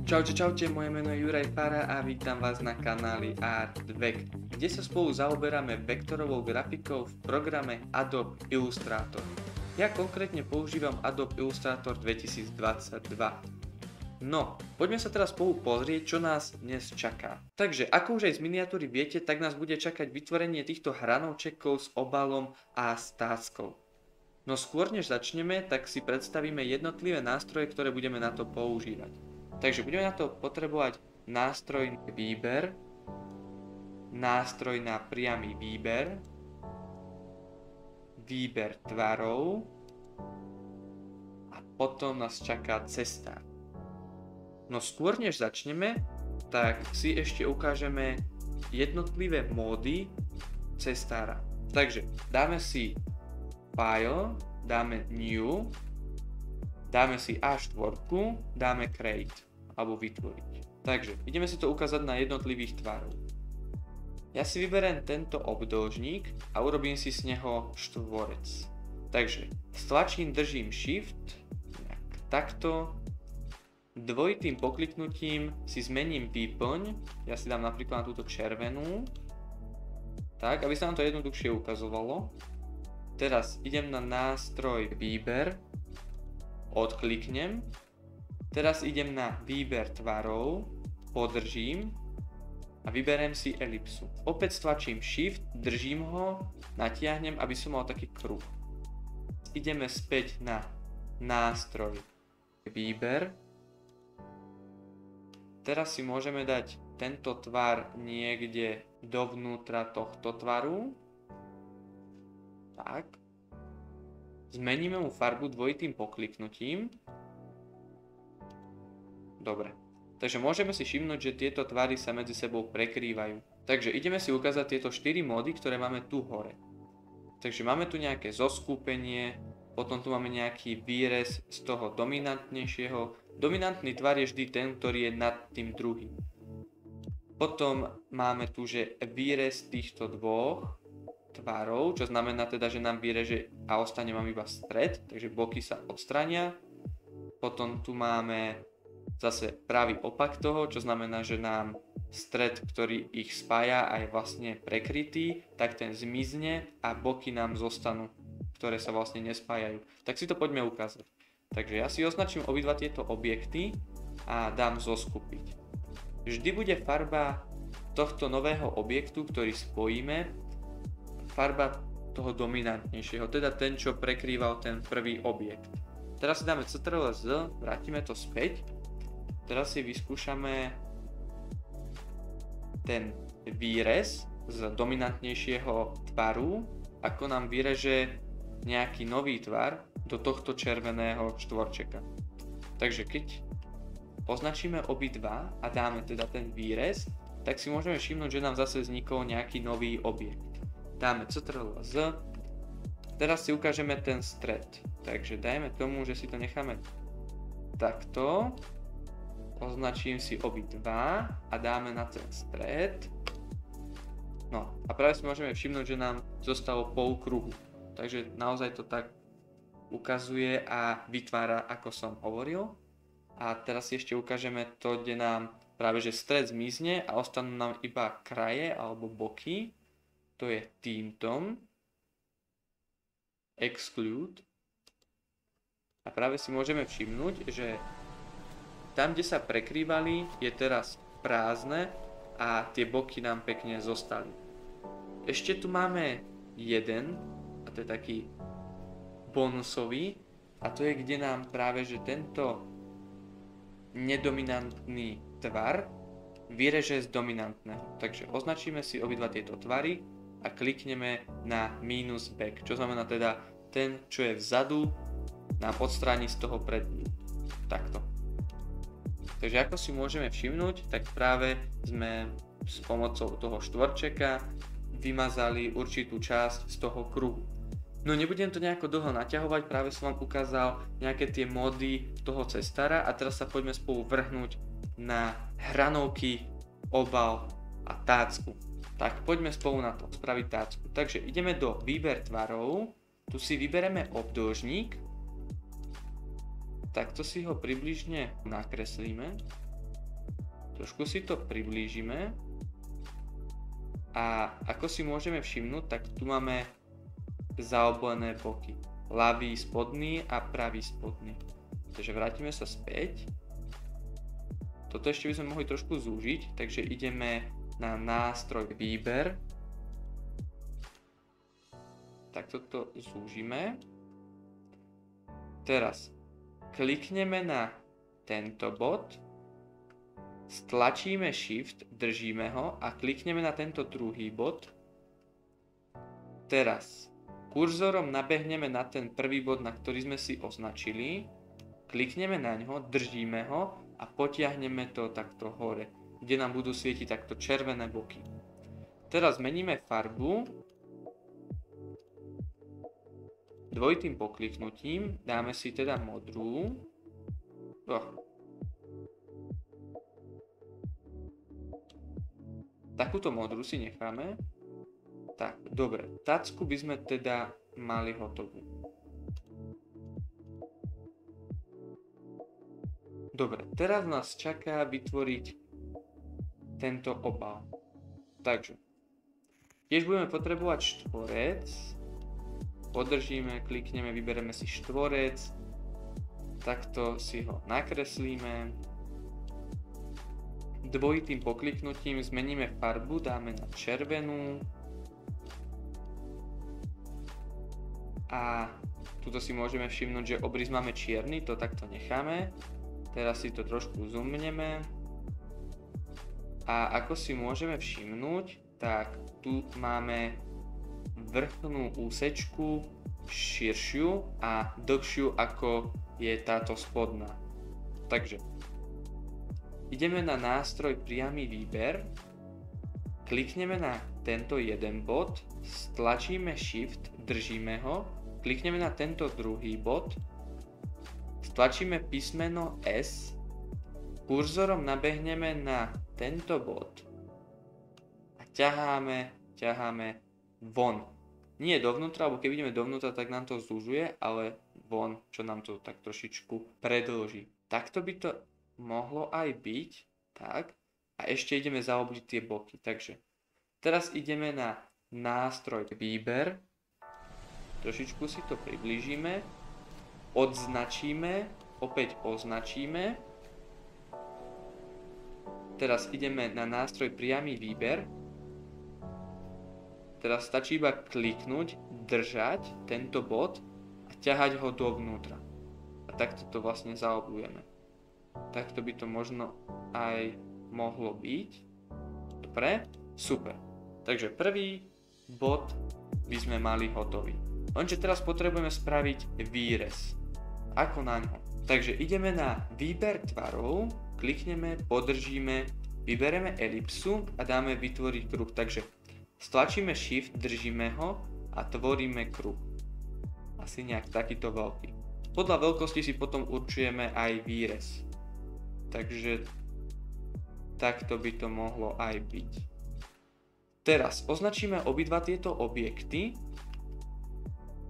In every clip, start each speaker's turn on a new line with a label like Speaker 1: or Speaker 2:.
Speaker 1: Čaute, moje meno je Juraj Para a vítam vás na kanáli Artvek, kde sa spolu zaoberáme vektorovou grafikou v programe Adobe Illustrator. Ja konkrétne používam Adobe Illustrator 2022. No, poďme sa teraz spolu pozrieť, čo nás dnes čaká. Takže, ako už aj z miniatúry viete, tak nás bude čakať vytvorenie týchto hranovčekov s obalom a s táckou. No skôr než začneme, tak si predstavíme jednotlivé nástroje, ktoré budeme na to používať. Takže budeme na to potrebovať nástroj výber, nástroj na priamy výber, výber tvarov a potom nás čaká cestár. No skôr než začneme, tak si ešte ukážeme jednotlivé módy cestára. Takže dáme si File, dáme New, dáme si A4, dáme Create, alebo vytvoriť. Takže ideme si to ukázať na jednotlivých tvarov. Ja si vyberiem tento obdĺžnik a urobím si z neho štvorec. Takže stlačím, držím Shift, takto, dvojitým pokliknutím si zmením výplň, ja si dám napríklad na túto červenú, tak, aby sa nám to jednoduchšie ukazovalo. Teraz idem na nástroj výber, odkliknem, teraz idem na výber tvarov, podržím a vyberiem si elipsu. Opäť stlačím Shift, držím ho, natiahnem, aby som mal taký kruh. Ideme späť na nástroj výber. Teraz si môžeme dať tento tvar niekde dovnútra tohto tvaru. Tak. Zmeníme mu farbu dvojitým pokliknutím. Dobre. Takže môžeme si všimnúť, že tieto tvary sa medzi sebou prekrývajú. Takže ideme si ukázať tieto 4 módy, ktoré máme tu hore. Takže máme tu nejaké zoskupenie, potom tu máme nejaký výrez z toho dominantnejšieho. Dominantný tvar je vždy ten, ktorý je nad tým druhým. Potom máme tu, že výrez týchto dvoch tvarov, čo znamená teda, že nám vyreže a ostane vám iba stred, takže boky sa odstrania. Potom tu máme zase pravý opak toho, čo znamená, že nám stred, ktorý ich spája a je vlastne prekrytý, tak ten zmizne a boky nám zostanú, ktoré sa vlastne nespájajú. Tak si to poďme ukázať. Takže ja si označím obidva tieto objekty a dám zoskupiť. Vždy bude farba tohto nového objektu, ktorý spojíme, farba toho dominantnejšieho, teda ten, čo prekrýval ten prvý objekt. Teraz si dáme Ctrl+Z, vrátime to späť. Teraz si vyskúšame ten výrez z dominantnejšieho tvaru, ako nám vyreže nejaký nový tvar do tohto červeného štvorčeka. Takže keď označíme obidva a dáme teda ten výrez, tak si môžeme všimnúť, že nám zase vznikol nejaký nový objekt. Dáme Ctrl+Z, teraz si ukážeme ten stred, takže dajme tomu, že si to necháme takto, označím si obidva a dáme na ten stred, no a práve si môžeme všimnúť, že nám zostalo pol kruhu, takže naozaj to tak ukazuje a vytvára, ako som hovoril. A teraz si ešte ukážeme to, kde nám práve že stred zmizne a ostanú nám iba kraje alebo boky. To je týmto exclude a práve si môžeme všimnúť, že tam, kde sa prekrývali, je teraz prázdne a tie boky nám pekne zostali. Ešte tu máme jeden, a to je taký bonusový, a to je, kde nám práve že tento nedominantný tvar vyreže z dominantného. Takže označíme si obidva tieto tvary a klikneme na minus back, čo znamená teda ten, čo je vzadu, nám odstráni z toho prednú. Takto. Takže ako si môžeme všimnúť, tak práve sme s pomocou toho štvorčeka vymazali určitú časť z toho kruhu. No nebudem to nejako dlho naťahovať, práve som vám ukázal nejaké tie módy toho cestára a teraz sa poďme spolu vrhnúť na hranovky, obal a tácku. Tak poďme spolu na to spraviť tácku. Takže ideme do výber tvarov, tu si vybereme obdĺžnik, takto si ho približne nakreslíme. Trošku si to priblížime. A ako si môžeme všimnúť, tak tu máme zaoblené boky. Ľavý spodný a pravý spodný. Takže vrátime sa späť. Toto ešte by sme mohli trošku zúžiť, takže ideme na nástroj výber. Tak toto zúžime. Teraz klikneme na tento bod, stlačíme Shift, držíme ho a klikneme na tento druhý bod. Teraz kurzorom nabehneme na ten prvý bod, na ktorý sme si označili, klikneme na ňo, držíme ho a potiahneme to takto hore, kde nám budú svietiť takto červené boky. Teraz zmeníme farbu. Dvojitým pokliknutím dáme si teda modrú. Takúto modrú si necháme. Tak, dobre. Tacku by sme teda mali hotovú. Dobre, teraz nás čaká vytvoriť tento obal. Takže, tiež budeme potrebovať štvorec. Podržíme, klikneme, vybereme si štvorec. Takto si ho nakreslíme. Dvojitým pokliknutím zmeníme farbu, dáme na červenú. A tuto si môžeme všimnúť, že obrys máme čierny, to takto necháme. Teraz si to trošku zoomneme. A ako si môžeme všimnúť, tak tu máme vrchnú úsečku širšiu a dlhšiu ako je táto spodná. Takže ideme na nástroj priamy výber, klikneme na tento jeden bod, stlačíme Shift, držíme ho, klikneme na tento druhý bod, stlačíme písmeno S, kurzorom nabehneme na tento bod a ťaháme von. Nie dovnútra, lebo keď ideme dovnútra, tak nám to zúžuje, ale von, čo nám to tak trošičku predĺží. Takto by to mohlo aj byť, tak. A ešte ideme zaobliť tie boky. Takže teraz ideme na nástroj výber. Trošičku si to priblížime. Odznačíme, opäť označíme. Teraz ideme na nástroj priamy výber. Teraz stačí iba kliknúť, držať tento bod a ťahať ho dovnútra. A takto to vlastne zaoblujeme. Takto by to možno aj mohlo byť. Dobre, super. Takže prvý bod by sme mali hotový. Lenže teraz potrebujeme spraviť výrez. Ako na ňo? Takže ideme na výber tvarov, klikneme, podržíme, vybereme elipsu a dáme vytvoriť kruh. Takže stlačíme Shift, držíme ho a tvoríme kruh. Asi nejak takýto veľký. Podľa veľkosti si potom určujeme aj výrez. Takže takto by to mohlo aj byť. Teraz označíme obidva tieto objekty.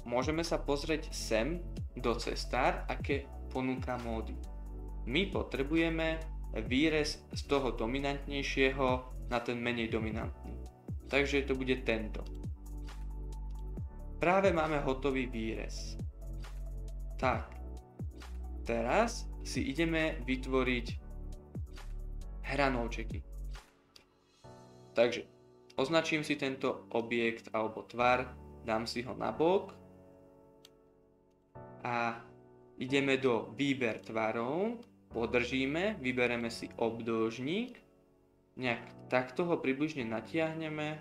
Speaker 1: Môžeme sa pozrieť sem do cestár, aké ponúka módy. My potrebujeme výrez z toho dominantnejšieho na ten menej dominantný. Takže to bude tento. Práve máme hotový výrez. Tak. Teraz si ideme vytvoriť hranolčeky. Takže označím si tento objekt alebo tvar, dám si ho na bok a ideme do výber tvarov, podržíme, vybereme si obdĺžnik, nejak takto ho približne natiahneme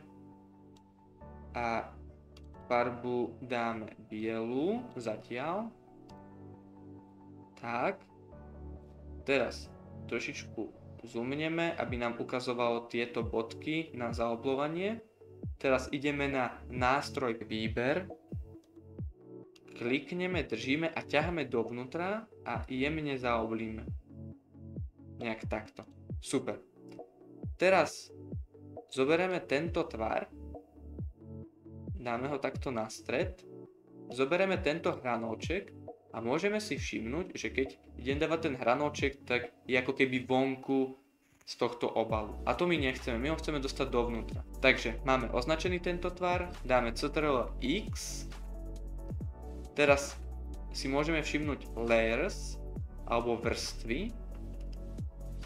Speaker 1: a farbu dáme bielu zatiaľ. Tak. Teraz trošičku zoomneme, aby nám ukazovalo tieto bodky na zaoblovanie. Teraz ideme na nástroj výber. Klikneme, držíme a ťaháme dovnútra a jemne zaoblíme. Nejak takto. Super. Teraz zoberieme tento tvar, dáme ho takto na stred, zoberieme tento hranolček a môžeme si všimnúť, že keď idem dávať ten hranolček, tak je ako keby vonku z tohto obalu. A to my nechceme, my ho chceme dostať dovnútra. Takže máme označený tento tvar, dáme Ctrl X. Teraz si môžeme všimnúť layers alebo vrstvy.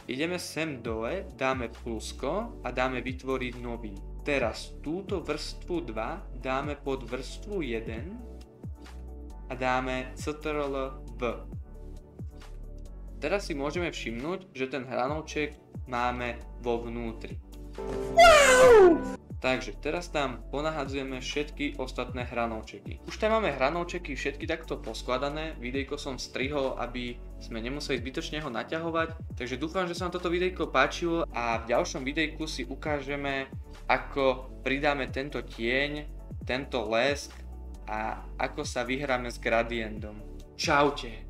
Speaker 1: Ideme sem dole, dáme plusko a dáme vytvoriť nový. Teraz túto vrstvu 2 dáme pod vrstvu 1 a dáme Ctrl V. Teraz si môžeme všimnúť, že ten hranolček máme vo vnútri. Takže teraz tam ponahadzujeme všetky ostatné hranolčeky. Už tam máme hranolčeky všetky takto poskladané, videjko som strihol, aby sme nemuseli zbytočne ho naťahovať. Takže dúfam, že sa vám toto videjko páčilo a v ďalšom videjku si ukážeme, ako pridáme tento tieň, tento lesk a ako sa vyhráme s gradientom. Čaute!